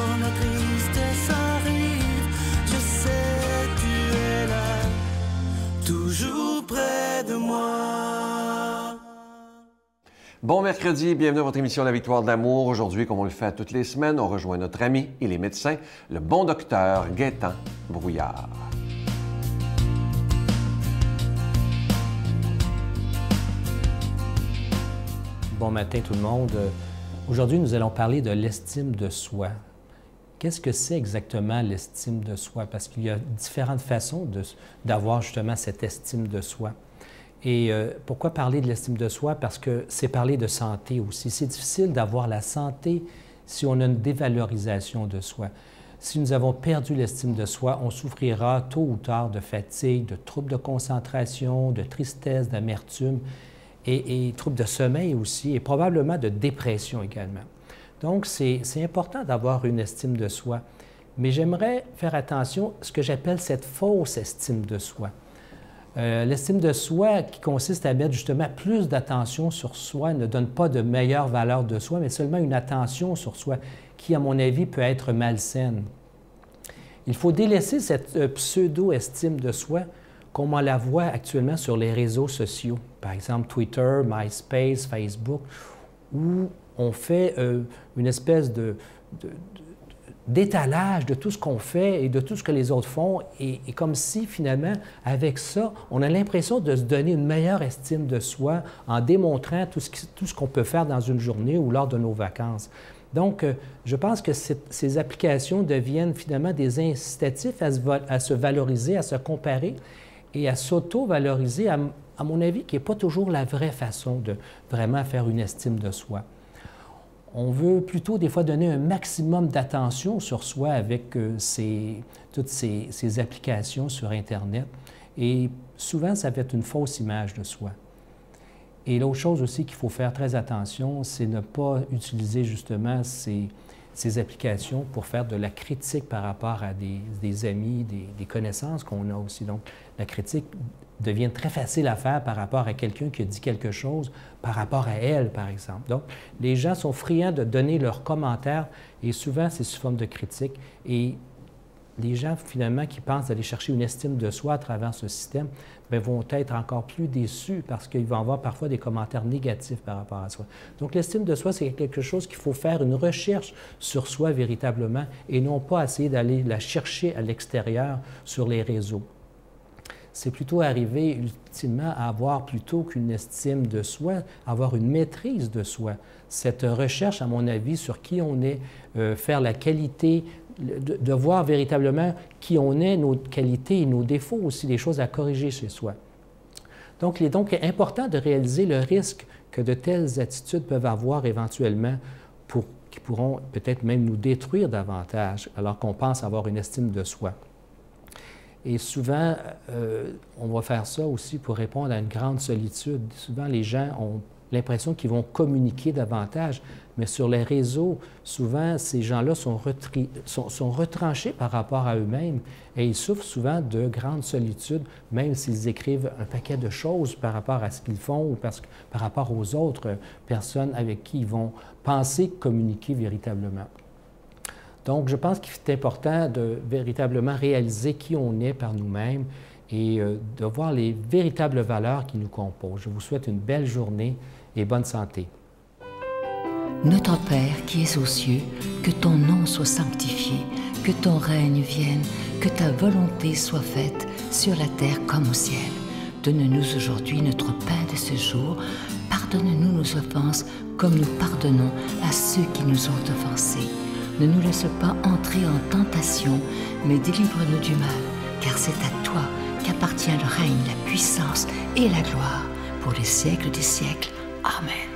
quand la tristesse arrive, je sais tu es là, toujours près de moi. Bon mercredi, bienvenue à votre émission La Victoire de l'amour. Aujourd'hui, comme on le fait toutes les semaines, on rejoint notre ami, il est médecin, le bon docteur Gaétan Brouillard. Bon matin tout le monde. Aujourd'hui, nous allons parler de l'estime de soi. Qu'est-ce que c'est exactement l'estime de soi? Parce qu'il y a différentes façons d'avoir justement cette estime de soi. Et pourquoi parler de l'estime de soi? Parce que c'est parler de santé aussi. C'est difficile d'avoir la santé si on a une dévalorisation de soi. Si nous avons perdu l'estime de soi, on souffrira tôt ou tard de fatigue, de troubles de concentration, de tristesse, d'amertume et troubles de sommeil aussi, et probablement de dépression également. Donc, c'est important d'avoir une estime de soi. Mais j'aimerais faire attention à ce que j'appelle cette fausse estime de soi. L'estime de soi qui consiste à mettre justement plus d'attention sur soi ne donne pas de meilleure valeur de soi, mais seulement une attention sur soi qui, à mon avis, peut être malsaine. Il faut délaisser cette pseudo-estime de soi comme on la voit actuellement sur les réseaux sociaux, par exemple Twitter, MySpace, Facebook, où on fait une espèce d'étalage de tout ce qu'on fait et de tout ce que les autres font, et comme si, finalement, avec ça, on a l'impression de se donner une meilleure estime de soi en démontrant tout ce qu'on peut faire dans une journée ou lors de nos vacances. Donc, je pense que ces applications deviennent finalement des incitatifs à se valoriser, à se comparer et à s'auto-valoriser, à mon avis, qui n'est pas toujours la vraie façon de vraiment faire une estime de soi. On veut plutôt des fois donner un maximum d'attention sur soi avec toutes ces applications sur Internet. Et souvent, ça fait une fausse image de soi. Et l'autre chose aussi qu'il faut faire très attention, c'est ne pas utiliser justement ces applications pour faire de la critique par rapport à des amis, des connaissances qu'on a aussi. Donc, la critique devient très facile à faire par rapport à quelqu'un qui a dit quelque chose par rapport à elle, par exemple. Donc, les gens sont friands de donner leurs commentaires et souvent, c'est sous forme de critique. Et les gens, finalement, qui pensent aller chercher une estime de soi à travers ce système, bien, vont être encore plus déçus parce qu'ils vont avoir parfois des commentaires négatifs par rapport à soi. Donc, l'estime de soi, c'est quelque chose qu'il faut faire une recherche sur soi véritablement et non pas essayer d'aller la chercher à l'extérieur sur les réseaux. C'est plutôt arriver ultimement à avoir plutôt qu'une estime de soi, avoir une maîtrise de soi. Cette recherche, à mon avis, sur qui on est, faire la qualité, de voir véritablement qui on est, nos qualités et nos défauts aussi, les choses à corriger chez soi. Donc, il est donc important de réaliser le risque que de telles attitudes peuvent avoir éventuellement qui pourront peut-être même nous détruire davantage alors qu'on pense avoir une estime de soi. Et souvent, on va faire ça aussi pour répondre à une grande solitude. Souvent, les gens ont l'impression qu'ils vont communiquer davantage, mais sur les réseaux, souvent, ces gens-là sont retranchés par rapport à eux-mêmes et ils souffrent souvent de grande solitude, même s'ils écrivent un paquet de choses par rapport à ce qu'ils font ou par rapport aux autres personnes avec qui ils vont penser communiquer véritablement. Donc, je pense qu'il est important de véritablement réaliser qui on est par nous-mêmes et de voir les véritables valeurs qui nous composent. Je vous souhaite une belle journée et bonne santé. Notre Père qui es aux cieux, que ton nom soit sanctifié, que ton règne vienne, que ta volonté soit faite sur la terre comme au ciel. Donne-nous aujourd'hui notre pain de ce jour. Pardonne-nous nos offenses comme nous pardonnons à ceux qui nous ont offensés. Ne nous laisse pas entrer en tentation, mais délivre-nous du mal, car c'est à toi qu'appartient le règne, la puissance et la gloire, pour les siècles des siècles. Amen.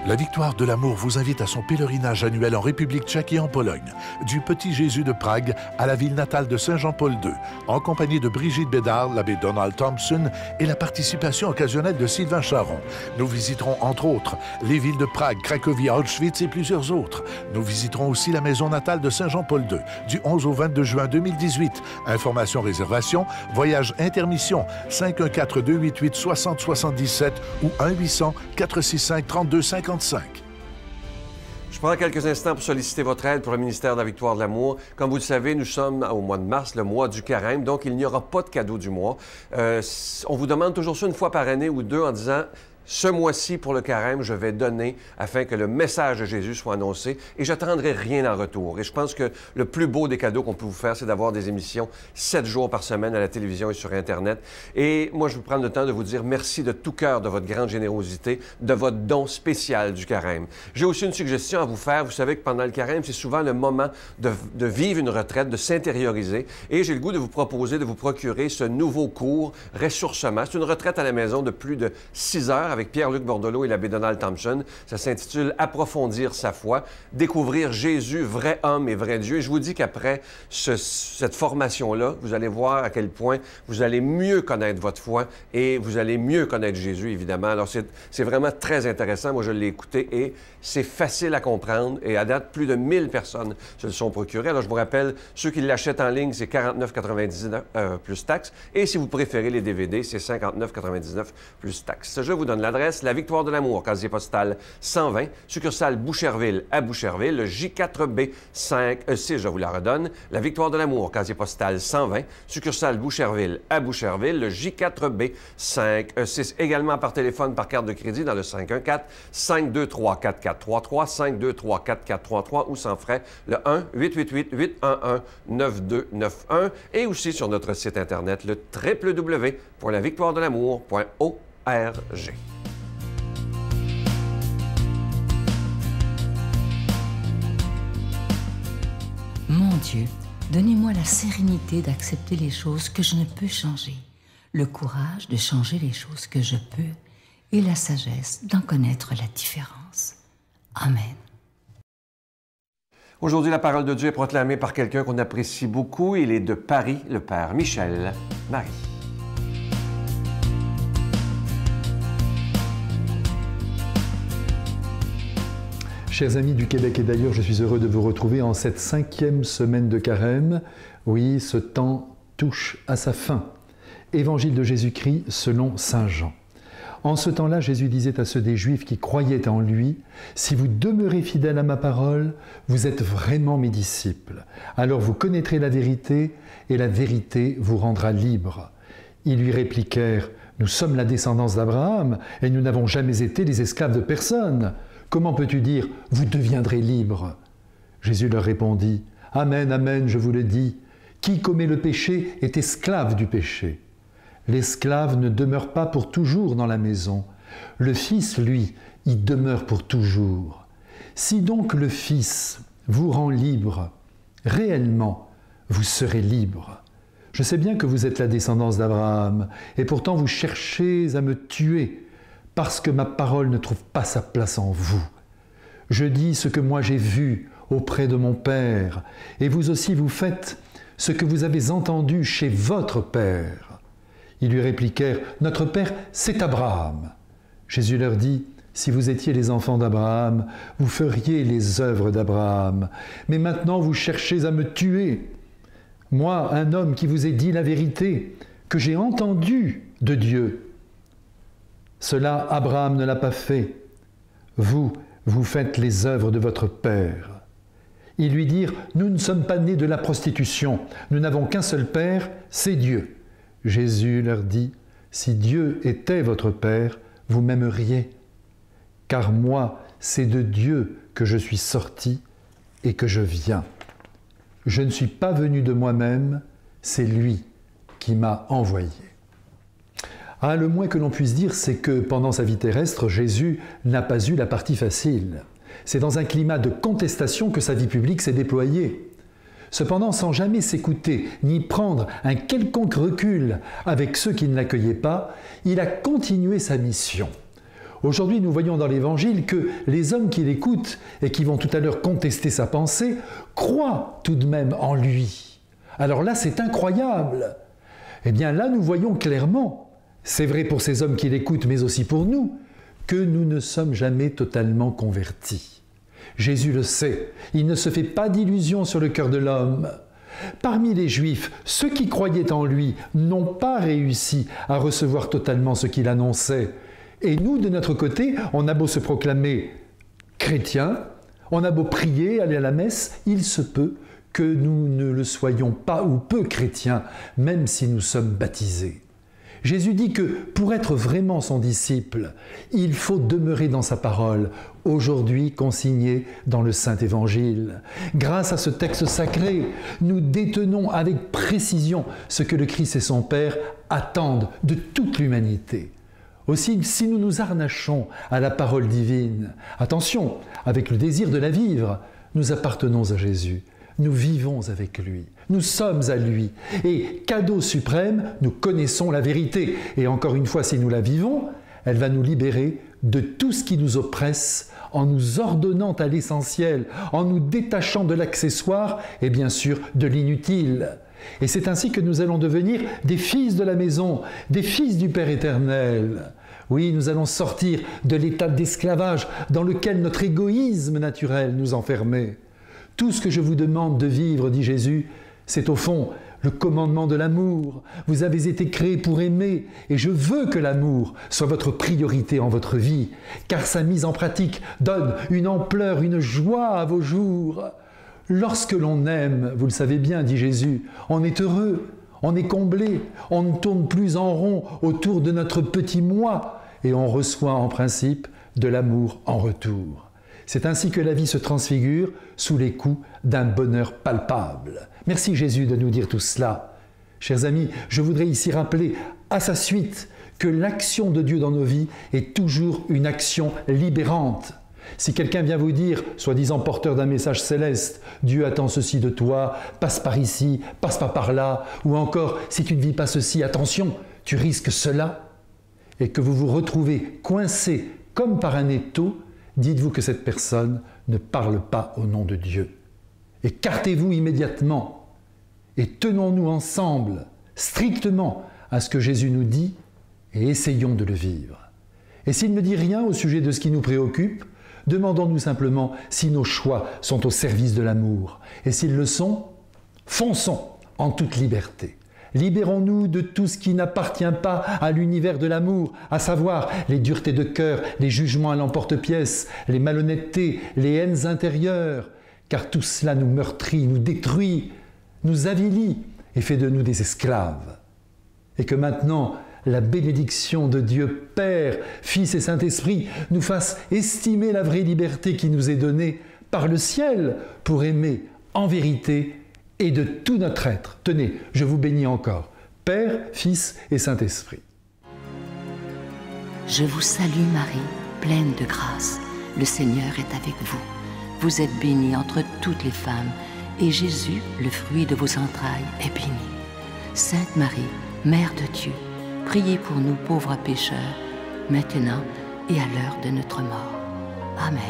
La Victoire de l'amour vous invite à son pèlerinage annuel en République tchèque et en Pologne, du Petit Jésus de Prague à la ville natale de Saint Jean-Paul II, en compagnie de Brigitte Bédard, l'abbé Donald Thompson et la participation occasionnelle de Sylvain Charon. Nous visiterons entre autres les villes de Prague, Cracovie, Auschwitz et plusieurs autres. Nous visiterons aussi la maison natale de Saint Jean-Paul II, du 11 au 22 juin 2018. Informations, réservations, voyage intermission, 514-288-6077 ou 1-800-465-3255. Je prends quelques instants pour solliciter votre aide pour le ministère de la Victoire de l'Amour. Comme vous le savez, nous sommes au mois de mars, le mois du carême, donc il n'y aura pas de cadeau du mois. On vous demande toujours ça une fois par année ou deux en disant... Ce mois-ci, pour le carême, je vais donner afin que le message de Jésus soit annoncé et j'attendrai rien en retour. Et je pense que le plus beau des cadeaux qu'on peut vous faire, c'est d'avoir des émissions 7 jours par semaine à la télévision et sur Internet. Et moi, je vais prendre le temps de vous dire merci de tout cœur de votre grande générosité, de votre don spécial du carême. J'ai aussi une suggestion à vous faire. Vous savez que pendant le carême, c'est souvent le moment de vivre une retraite, de s'intérioriser. Et j'ai le goût de vous proposer de vous procurer ce nouveau cours Ressourcement. C'est une retraite à la maison de plus de 6 heures avec Pierre-Luc Bordelot et l'abbé Donald Thompson. Ça s'intitule « Approfondir sa foi », découvrir Jésus, vrai homme et vrai Dieu. Et je vous dis qu'après cette formation-là, vous allez voir à quel point vous allez mieux connaître votre foi et vous allez mieux connaître Jésus, évidemment. Alors, c'est vraiment très intéressant. Moi, je l'ai écouté et c'est facile à comprendre. Et à date, plus de 1000 personnes se le sont procurées. Alors, je vous rappelle, ceux qui l'achètent en ligne, c'est 49,99 plus taxes. Et si vous préférez les DVD, c'est 59,99 plus taxes. Je vous donne l'adresse, La Victoire de l'Amour, casier postal 120, succursale Boucherville à Boucherville, le J4B 6, je vous la redonne. La Victoire de l'Amour, casier postal 120, succursale Boucherville à Boucherville, le J4B 6. Également par téléphone, par carte de crédit dans le 514-523-4433, 523-4433 ou sans frais, le 1-888-811-9291 et aussi sur notre site Internet, le www.lavictoiredelamour.org. Mon Dieu, donnez-moi la sérénité d'accepter les choses que je ne peux changer, le courage de changer les choses que je peux et la sagesse d'en connaître la différence. Amen. Aujourd'hui, la parole de Dieu est proclamée par quelqu'un qu'on apprécie beaucoup. Il est de Paris, le Père Michel Marie. Chers amis du Québec et d'ailleurs, je suis heureux de vous retrouver en cette 5e semaine de carême. Oui, ce temps touche à sa fin. Évangile de Jésus-Christ selon saint Jean. En ce temps-là, Jésus disait à ceux des Juifs qui croyaient en lui, « Si vous demeurez fidèles à ma parole, vous êtes vraiment mes disciples. Alors vous connaîtrez la vérité et la vérité vous rendra libre. » Ils lui répliquèrent, « Nous sommes la descendance d'Abraham et nous n'avons jamais été les esclaves de personne. Comment peux-tu dire « Vous deviendrez libres » Jésus leur répondit « Amen, amen, je vous le dis, qui commet le péché est esclave du péché. L'esclave ne demeure pas pour toujours dans la maison. Le Fils, lui, y demeure pour toujours. Si donc le Fils vous rend libre, réellement, vous serez libre. Je sais bien que vous êtes la descendance d'Abraham, et pourtant vous cherchez à me tuer, parce que ma parole ne trouve pas sa place en vous. Je dis ce que moi j'ai vu auprès de mon Père, et vous aussi vous faites ce que vous avez entendu chez votre Père. » Ils lui répliquèrent, « Notre Père, c'est Abraham. » Jésus leur dit, « Si vous étiez les enfants d'Abraham, vous feriez les œuvres d'Abraham. Mais maintenant vous cherchez à me tuer. Moi, un homme qui vous ai dit la vérité, que j'ai entendu de Dieu. Cela, Abraham ne l'a pas fait. Vous, vous faites les œuvres de votre Père. » Ils lui dirent, « Nous ne sommes pas nés de la prostitution. Nous n'avons qu'un seul Père, c'est Dieu. » Jésus leur dit, « Si Dieu était votre Père, vous m'aimeriez. Car moi, c'est de Dieu que je suis sorti et que je viens. Je ne suis pas venu de moi-même, c'est lui qui m'a envoyé. » Ah, le moins que l'on puisse dire, c'est que pendant sa vie terrestre, Jésus n'a pas eu la partie facile. C'est dans un climat de contestation que sa vie publique s'est déployée. Cependant, sans jamais s'écouter ni prendre un quelconque recul avec ceux qui ne l'accueillaient pas, il a continué sa mission. Aujourd'hui, nous voyons dans l'Évangile que les hommes qui l'écoutent et qui vont tout à l'heure contester sa pensée croient tout de même en lui. Alors là, c'est incroyable. Eh bien là, nous voyons clairement, c'est vrai pour ces hommes qui l'écoutent, mais aussi pour nous, que nous ne sommes jamais totalement convertis. Jésus le sait, il ne se fait pas d'illusions sur le cœur de l'homme. Parmi les Juifs, ceux qui croyaient en lui n'ont pas réussi à recevoir totalement ce qu'il annonçait. Et nous, de notre côté, on a beau se proclamer chrétiens, On a beau prier, aller à la messe, il se peut que nous ne le soyons pas ou peu chrétiens, même si nous sommes baptisés. Jésus dit que pour être vraiment son disciple, il faut demeurer dans sa parole, aujourd'hui consignée dans le Saint-Évangile. Grâce à ce texte sacré, nous détenons avec précision ce que le Christ et son Père attendent de toute l'humanité. Aussi, si nous nous harnachons à la parole divine, attention, avec le désir de la vivre, nous appartenons à Jésus. Nous vivons avec lui, nous sommes à lui. Et cadeau suprême, nous connaissons la vérité. Et encore une fois, si nous la vivons, elle va nous libérer de tout ce qui nous oppresse, en nous ordonnant à l'essentiel, en nous détachant de l'accessoire et bien sûr de l'inutile. Et c'est ainsi que nous allons devenir des fils de la maison, des fils du Père éternel. Oui, nous allons sortir de l'état d'esclavage dans lequel notre égoïsme naturel nous enfermait. Tout ce que je vous demande de vivre, dit Jésus, c'est au fond le commandement de l'amour. Vous avez été créés pour aimer et je veux que l'amour soit votre priorité en votre vie, car sa mise en pratique donne une ampleur, une joie à vos jours. Lorsque l'on aime, vous le savez bien, dit Jésus, on est heureux, on est comblé, on ne tourne plus en rond autour de notre petit moi et on reçoit en principe de l'amour en retour. C'est ainsi que la vie se transfigure sous les coups d'un bonheur palpable. Merci Jésus de nous dire tout cela. Chers amis, je voudrais ici rappeler à sa suite que l'action de Dieu dans nos vies est toujours une action libérante. Si quelqu'un vient vous dire, soi-disant porteur d'un message céleste, Dieu attend ceci de toi, passe par ici, passe pas par là, ou encore, si tu ne vis pas ceci, attention, tu risques cela, et que vous vous retrouvez coincé comme par un étau, dites-vous que cette personne ne parle pas au nom de Dieu. Écartez-vous immédiatement et tenons-nous ensemble, strictement, à ce que Jésus nous dit et essayons de le vivre. Et s'il ne dit rien au sujet de ce qui nous préoccupe, demandons-nous simplement si nos choix sont au service de l'amour. Et s'ils le sont, fonçons en toute liberté. Libérons-nous de tout ce qui n'appartient pas à l'univers de l'amour, à savoir les duretés de cœur, les jugements à l'emporte-pièce, les malhonnêtetés, les haines intérieures, car tout cela nous meurtrit, nous détruit, nous avilit et fait de nous des esclaves. Et que maintenant, la bénédiction de Dieu Père, Fils et Saint-Esprit nous fasse estimer la vraie liberté qui nous est donnée par le ciel pour aimer en vérité et de tout notre être. Tenez, je vous bénis encore, Père, Fils et Saint-Esprit. Je vous salue Marie, pleine de grâce. Le Seigneur est avec vous. Vous êtes bénie entre toutes les femmes, et Jésus, le fruit de vos entrailles, est béni. Sainte Marie, Mère de Dieu, priez pour nous pauvres pécheurs, maintenant et à l'heure de notre mort. Amen.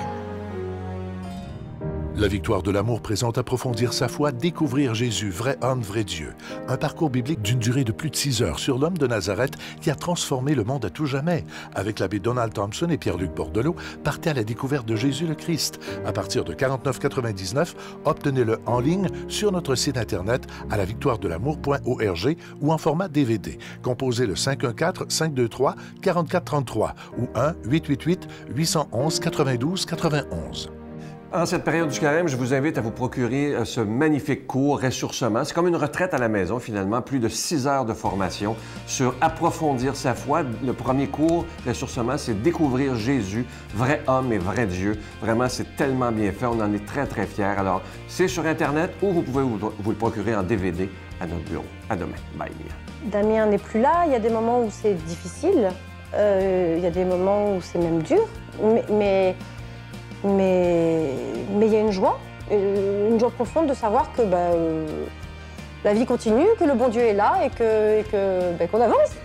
La victoire de l'amour présente Approfondir sa foi, découvrir Jésus, vrai homme, vrai Dieu. Un parcours biblique d'une durée de plus de 6 heures sur l'homme de Nazareth qui a transformé le monde à tout jamais. Avec l'abbé Donald Thompson et Pierre-Luc Bordelot, partez à la découverte de Jésus le Christ. À partir de 49,99 $, obtenez-le en ligne sur notre site internet à lavictoiredelamour.org ou en format DVD. Composez le 514-523-4433 ou 1-888-811-92-91. En cette période du carême, je vous invite à vous procurer ce magnifique cours Ressourcement. C'est comme une retraite à la maison, finalement. Plus de 6 heures de formation sur approfondir sa foi. Le premier cours Ressourcement, c'est découvrir Jésus, vrai homme et vrai Dieu. Vraiment, c'est tellement bien fait. On en est très, très fiers. Alors, c'est sur Internet ou vous pouvez vous le procurer en DVD à notre bureau. À demain. Bye, Mia. Damien n'est plus là. Il y a des moments où c'est difficile. Il y a des moments où c'est même dur. Mais il y a une joie profonde de savoir que la vie continue, que le bon Dieu est là et qu'on avance.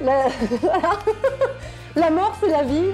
La mort, c'est la vie.